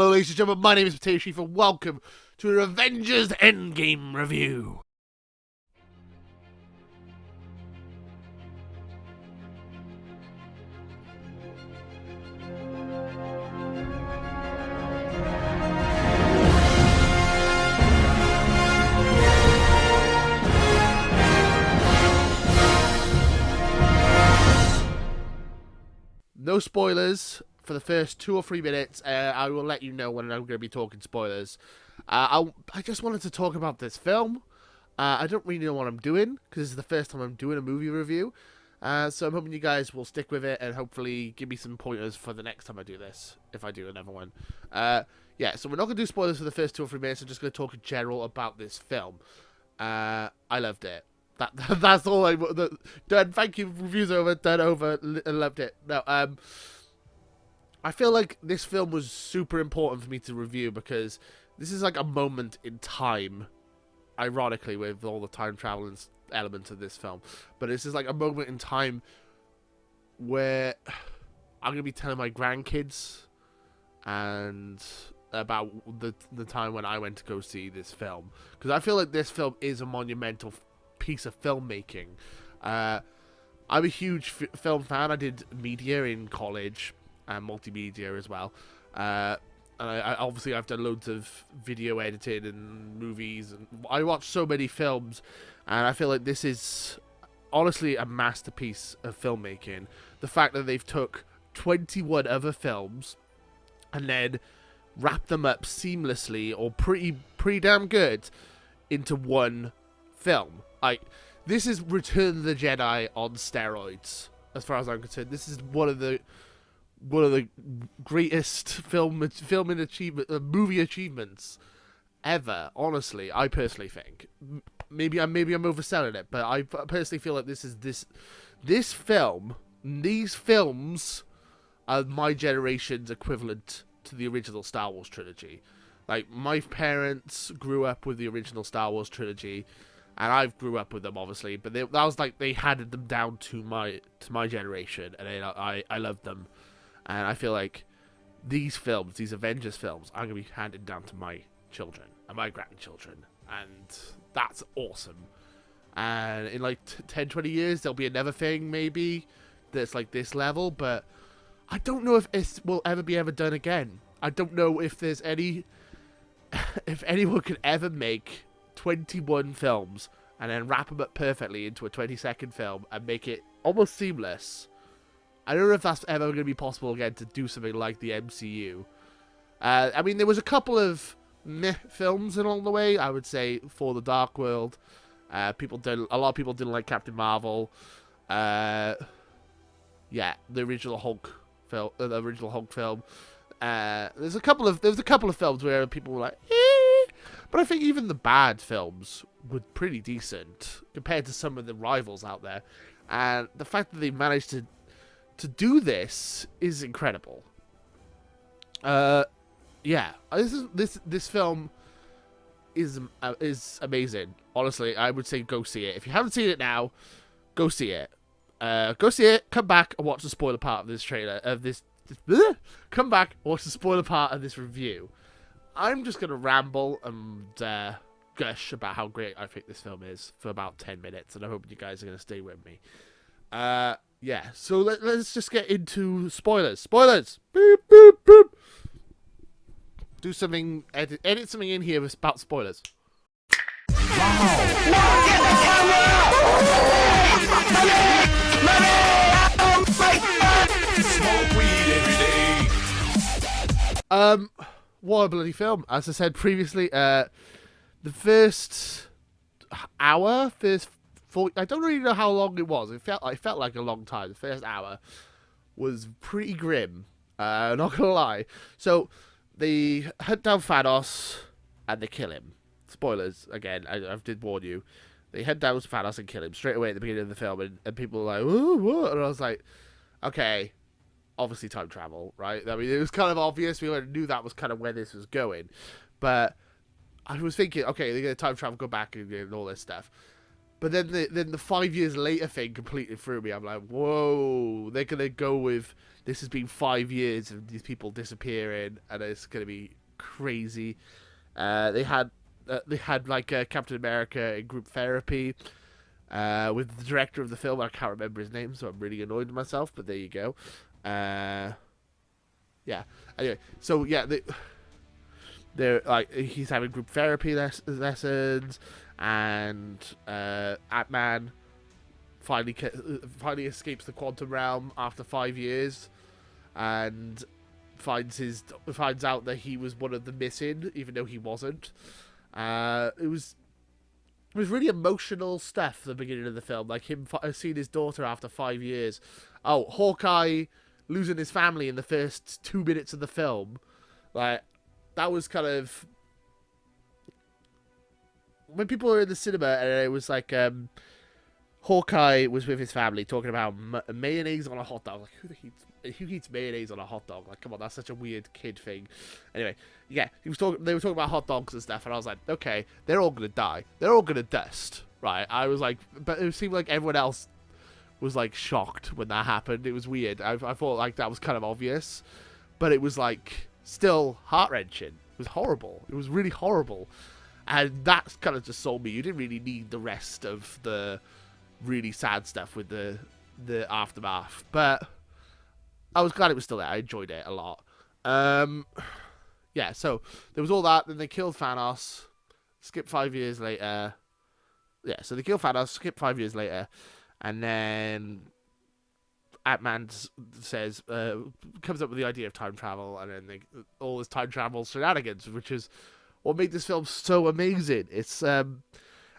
Hello, ladies and gentlemen, my name is Potato Chief, and welcome to an Avengers Endgame review. No spoilers for the first 2 or 3 minutes. I will let you know when I'm going to be talking spoilers. I just wanted to talk about this film. I don't really know what I'm doing because this is the first time I'm doing a movie review. So I'm hoping you guys will stick with it and hopefully give me some pointers for the next time I do this, if I do another one. Yeah, so we're not going to do spoilers for the first 2 or 3 minutes. I'm just going to talk in general about this film. I loved it. That's all I done. Thank you. Reviews over. Done over. Loved it. No. I feel like this film was super important for me to review because this is like a moment in time. Ironically, with all the time travel elements of this film, but this is like a moment in time where I'm gonna be telling my grandkids and about the time when I went to go see this film, because I feel like this film is a monumental piece of filmmaking. I'm a huge film fan. I did media in college and multimedia as well. And I obviously I've done loads of video editing and movies, and I watch so many films, and I feel like this is honestly a masterpiece of filmmaking. The fact that they've took 21 other films and then wrapped them up seamlessly or pretty damn good into one film. Like, this is Return of the Jedi on steroids, as far as I'm concerned. This is one of the greatest movie achievements ever. Honestly, I personally think. Maybe I'm overselling it, but I personally feel like these films are my generation's equivalent to the original Star Wars trilogy. Like, my parents grew up with the original Star Wars trilogy, and I've grew up with them, obviously. But that was like they handed them down to my generation, and I loved them. And I feel like these films, these Avengers films, are going to be handed down to my children and my grandchildren. And that's awesome. And in like 10, 20 years, there'll be another thing, maybe, that's like this level. But I don't know if it will ever be done again. I don't know if there's any... if anyone could ever make 21 films and then wrap them up perfectly into a 20-second film and make it almost seamless. I don't know if that's ever going to be possible again to do something like the MCU. I mean, there was a couple of meh films along the way. I would say For the Dark World. A lot of people didn't like Captain Marvel. Yeah, the original Hulk film. There was a couple of films where people were like, eh. But I think even the bad films were pretty decent compared to some of the rivals out there. And the fact that they managed to do this is incredible. Yeah, this film is amazing. Honestly, I would say go see it. If you haven't seen it now, go see it. Go see it. Come back and watch the spoiler part of this trailer Come back and watch the spoiler part of this review. I'm just gonna ramble and gush about how great I think this film is for about 10 minutes, and I hope you guys are gonna stay with me. Yeah, so let's just get into spoilers. Spoilers! Boop, boop, boop. Do something, edit something in here about spoilers. What a bloody film. As I said previously, the first hour, I don't really know how long it was. It felt like a long time. The first hour was pretty grim. Not gonna lie. So they hunt down Thanos and they kill him. Spoilers again. I did warn you. They hunt down Thanos and kill him straight away at the beginning of the film, and people were like, "Ooh, what?" And I was like, "Okay, obviously time travel, right?" I mean, it was kind of obvious. We knew that was kind of where this was going, but I was thinking, okay, they're gonna time travel, go back, and all this stuff. But then the 5 years later thing completely threw me. I'm like, whoa, they're gonna go with this has been 5 years of these people disappearing, and it's gonna be crazy. They had like Captain America in group therapy with the director of the film. I can't remember his name, so I'm really annoyed with myself. But there you go. Yeah. Anyway, so yeah, they're like he's having group therapy lessons, and Ant-Man finally escapes the quantum realm after 5 years, and finds out that he was one of the missing, even though he wasn't. It was really emotional stuff at the beginning of the film, like him seeing his daughter after 5 years. Oh, Hawkeye losing his family in the first 2 minutes of the film, like that was kind of when people were in the cinema, and it was like Hawkeye was with his family talking about mayonnaise on a hot dog. Like, who eats mayonnaise on a hot dog? Like, come on, that's such a weird kid thing. Anyway, yeah, they were talking about hot dogs and stuff, and I was like, okay, they're all gonna die. They're all gonna dust, right? I was like, but it seemed like everyone else was like shocked when that happened. It was weird. I thought like that was kind of obvious, but it was like still heart-wrenching. It was horrible. It was really horrible. And that kind of just sold me. You didn't really need the rest of the really sad stuff with the aftermath. But I was glad it was still there. I enjoyed it a lot. Yeah, so there was all that. Then they killed Thanos. Skip 5 years later. Yeah, so they killed Thanos. Skip 5 years later. And then Ant-Man says, comes up with the idea of time travel, and then all this time travel shenanigans, which is what made this film so amazing. It's, as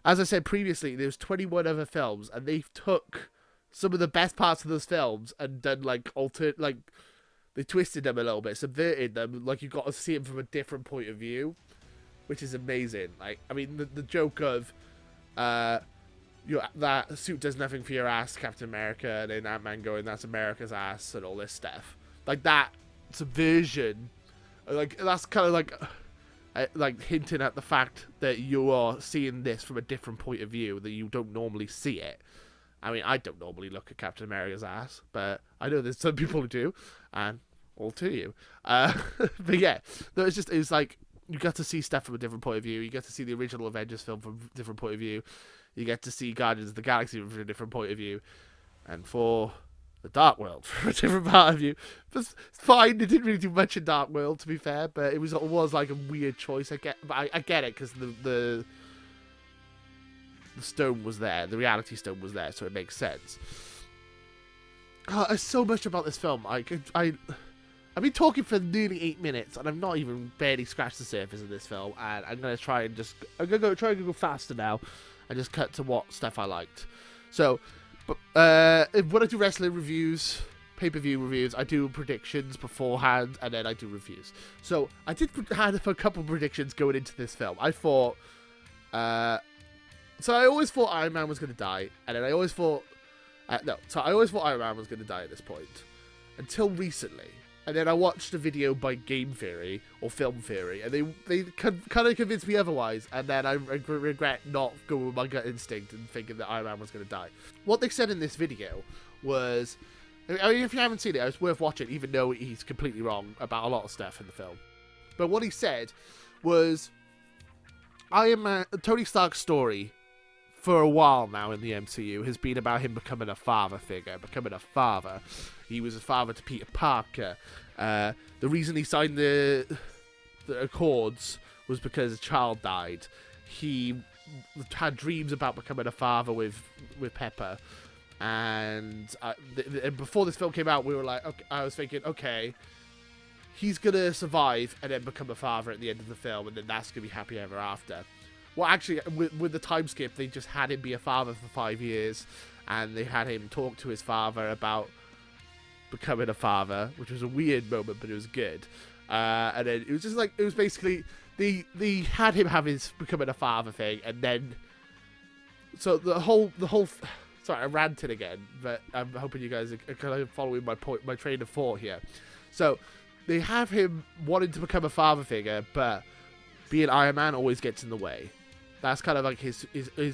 I said previously, there's 21 other films, and they took some of the best parts of those films and done, like, they twisted them a little bit, subverted them, like, you got to see them from a different point of view, which is amazing. Like, I mean, the joke of, that suit does nothing for your ass, Captain America, and then Ant-Man going, that's America's ass, and all this stuff. Like, that subversion, like, that's kind of like hinting at the fact that you are seeing this from a different point of view, that you don't normally see it. I mean, I don't normally look at Captain America's ass, but I know there's some people who do, and all to you. But yeah, it was like, you got to see stuff from a different point of view. You get to see the original Avengers film from a different point of view. You get to see Guardians of the Galaxy from a different point of view. And for the Dark World from a different part of view. But it's fine. They didn't really do much in Dark World, to be fair. But it was like a weird choice. I get it, because the stone was there. The reality stone was there, so it makes sense. There's so much about this film. I've been talking for nearly 8 minutes, and I've not even barely scratched the surface of this film. And I'm gonna try and go faster now, and just cut to what stuff I liked. So, when I do wrestling reviews, pay-per-view reviews, I do predictions beforehand, and then I do reviews. So I did have a couple of predictions going into this film. I thought, so I always thought Iron Man was gonna die, and then I always thought, I always thought Iron Man was gonna die at this point, until recently. And then I watched a video by Game Theory, or Film Theory, and they kind of convinced me otherwise, and then I regret not going with my gut instinct and thinking that Iron Man was going to die. What they said in this video was, I mean, if you haven't seen it, it's worth watching, even though he's completely wrong about a lot of stuff in the film. But what he said was, Tony Stark's story, for a while now in the MCU, has been about him becoming a father figure, becoming a father. He was a father to Peter Parker. The reason he signed the Accords was because a child died. He had dreams about becoming a father with Pepper. And before this film came out, we were like, okay, I was thinking, okay, he's going to survive and then become a father at the end of the film, and then that's going to be happy ever after. Well, actually, with the time skip, they just had him be a father for 5 years, and they had him talk to his father about becoming a father, which was a weird moment, but it was good. And then it was just like, it was basically, they had him have his becoming a father thing, and then, so the whole, sorry, I ranted again, but I'm hoping you guys are kind of following my train of thought here. So, they have him wanting to become a father figure, but being Iron Man always gets in the way. That's kind of like his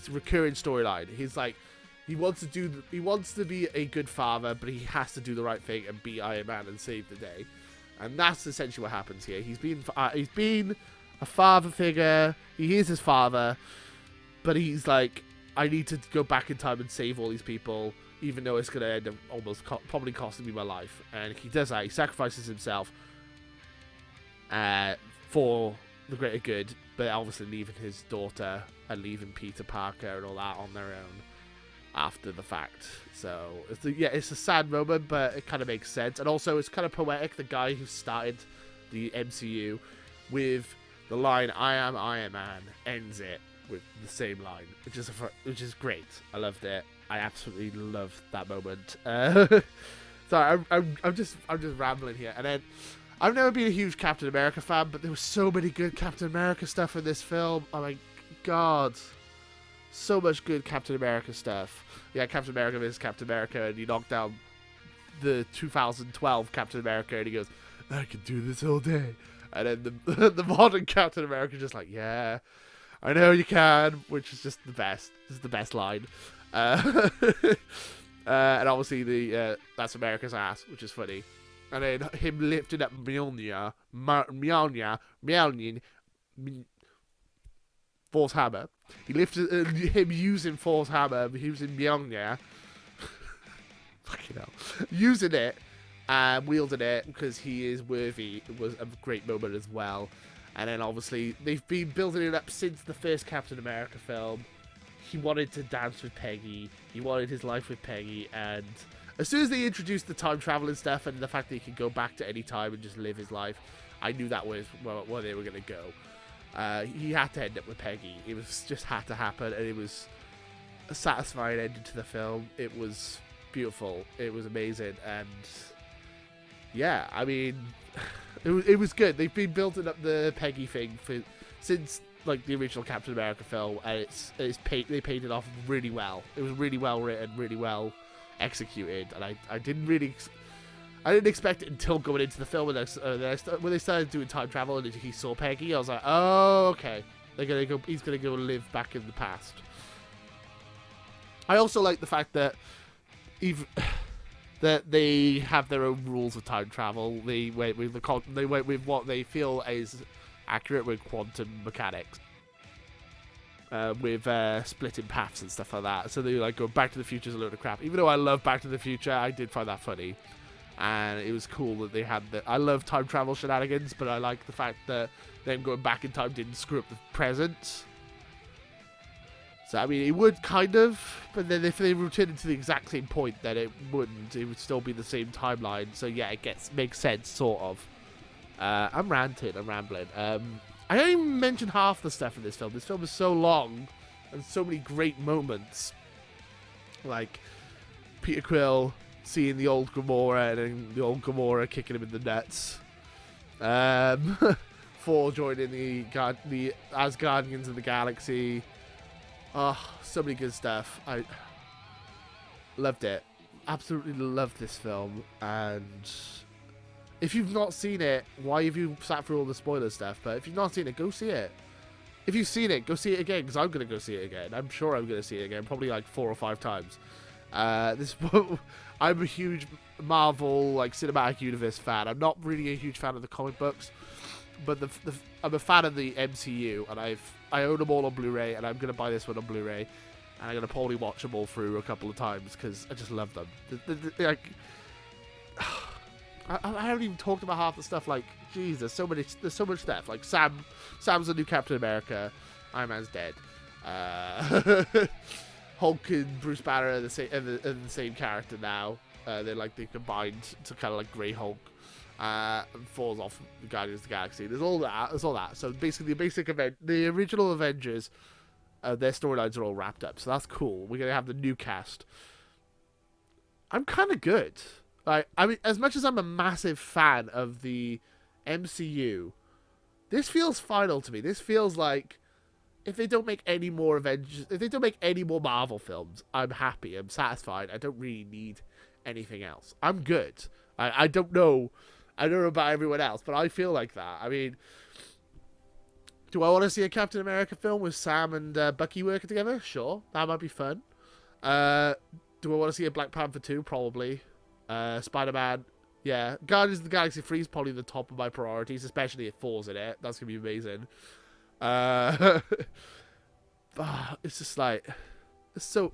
recurring storyline. He's like, he wants to be a good father, but he has to do the right thing and be Iron Man and save the day. And that's essentially what happens here. He's been a father figure. He is his father, but he's like, I need to go back in time and save all these people, even though it's going to end up almost probably costing me my life. And he does that. He sacrifices himself for the greater good, but obviously leaving his daughter and leaving Peter Parker and all that on their own after the fact. So it's a sad moment, but it kind of makes sense. And also it's kind of poetic. The guy who started the MCU with the line "I am Iron Man" ends it with the same line, which is great. I loved it. I absolutely loved that moment. Sorry, I'm just rambling here. And then, I've never been a huge Captain America fan, but there was so many good Captain America stuff in this film. Oh my god, so much good Captain America stuff. Yeah, Captain America is Captain America, and he knocked down the 2012 Captain America, and he goes, "I can do this all day." And then the modern Captain America is just like, "Yeah, I know you can," which is just the best. This is the best line. And obviously that's America's ass, which is funny. And then him lifting up Mjolnir, Thor's hammer. He lifted him using Thor's hammer, using Mjolnir. Fucking hell. Using it, wielding it because he is worthy. It was a great moment as well. And then obviously they've been building it up since the first Captain America film. He wanted to dance with Peggy. He wanted his life with Peggy. And as soon as they introduced the time traveling stuff and the fact that he could go back to any time and just live his life, I knew that was where they were going to go. He had to end up with Peggy. It was just had to happen, and it was a satisfying ending to the film. It was beautiful. It was amazing, and yeah, I mean, it was good. They've been building up the Peggy thing since like the original Captain America film, and they paid it off really well. It was really well written, really well executed, and I didn't expect it until going into the film when they started doing time travel and he saw Peggy. I was like, oh, okay, he's gonna go live back in the past. I also like the fact that that they have their own rules of time travel. They went with what they feel is accurate with quantum mechanics, with splitting paths and stuff like that. So they like go Back to the Future is a load of crap. Even though I love Back to the Future, I did find that funny, and it was cool that they had that. I love time travel shenanigans, but I like the fact that them going back in time didn't screw up the present. So I mean, it would kind of, but then if they returned to the exact same point, then it wouldn't. It would still be the same timeline. So yeah, it makes sense, sort of. I'm rambling. I don't even mention half the stuff in this film. This film is so long and so many great moments. Like Peter Quill seeing the old Gamora and then the old Gamora kicking him in the nuts. Thor joining the Asgardians of the Galaxy. Oh, so many good stuff. I loved it. Absolutely loved this film. And if you've not seen it, why have you sat through all the spoiler stuff? But if you've not seen it, go see it. If you've seen it, go see it again, because I'm going to go see it again. I'm sure I'm going to see it again, probably like 4 or 5 times. I'm a huge Marvel, like, cinematic universe fan. I'm not really a huge fan of the comic books, but I'm a fan of the MCU, and I own them all on Blu-ray, and I'm going to buy this one on Blu-ray, and I'm going to probably watch them all through a couple of times, because I just love them. Like, I haven't even talked about half the stuff. Like, Jesus, there's so much stuff. Like, Sam's the new Captain America. Iron Man's dead. Hulk and Bruce Banner are the same character now. They combined to kind of like Grey Hulk. And falls off the Guardians of the Galaxy. There's all that. So basically, the original Avengers, their storylines are all wrapped up. So that's cool. We're gonna have the new cast. I'm kind of good. Like, I mean, as much as I'm a massive fan of the MCU, this feels final to me. This feels like if they don't make any more Avengers, if they don't make any more Marvel films, I'm happy. I'm satisfied. I don't really need anything else. I'm good. I don't know about everyone else, but I feel like that. I mean, Do I want to see a Captain America film with Sam and Bucky working together? Sure, that might be fun. Do I want to see a Black Panther 2? Probably. Spider-Man, yeah. Guardians of the Galaxy 3 is probably the top of my priorities, especially if Thor's in it. That's going to be amazing. It's just like... It's so...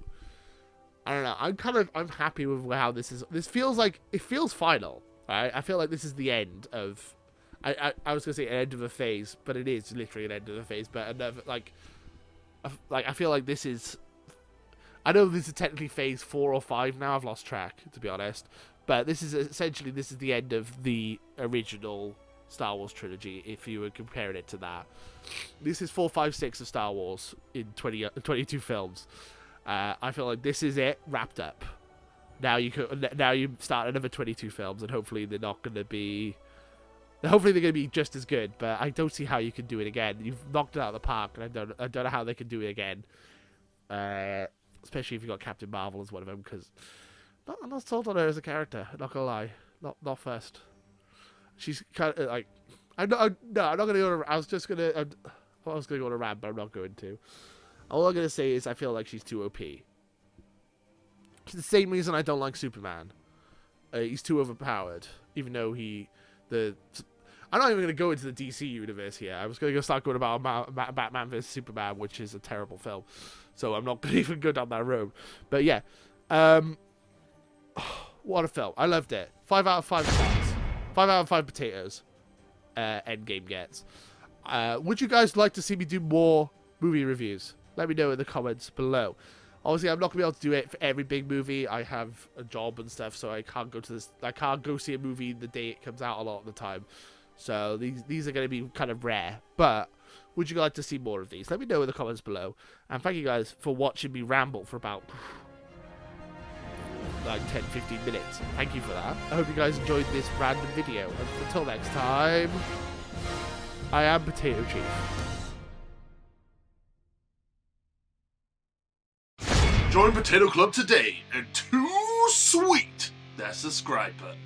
I don't know. I'm happy with how this is. This feels like... It feels final, right? I feel like this is the end of... I was going to say an end of a phase, but it is literally an end of a phase. But another, I feel like this is... I know this is technically phase 4 or 5 now. I've lost track, to be honest. But this is essentially the end of the original Star Wars trilogy, if you were comparing it to that. This is 4, 5, 6 of Star Wars in 22 films. I feel like this is it, wrapped up. Now you start another 22 films, and hopefully they're not going to be... Hopefully they're going to be just as good, but I don't see how you can do it again. You've knocked it out of the park, and I don't know how they can do it again. Especially if you've got Captain Marvel as one of them, because I'm not sold on her as a character, not gonna lie. Not first. She's kind of like... I'm not going to go to... I was going to go to Ram, but I'm not going to. All I'm going to say is I feel like she's too OP. It's the same reason I don't like Superman. He's too overpowered, even though I'm not even going to go into the DC universe here. I was going to start going about Batman vs Superman, which is a terrible film. So I'm not going to even go down that road. But yeah. What a film. I loved it. 5 out of 5 stars. 5 out of 5 potatoes. Endgame gets. Would you guys like to see me do more movie reviews? Let me know in the comments below. Obviously, I'm not going to be able to do it for every big movie. I have a job and stuff, so I can't go see a movie the day it comes out a lot of the time. So these are going to be kind of rare. But would you like to see more of these? Let me know in the comments below. And thank you guys for watching me ramble for about like 10-15 minutes. Thank you for that. I hope you guys enjoyed this random video. And until next time, I am Potato Chief. Join Potato Club today and too sweet that subscribe button.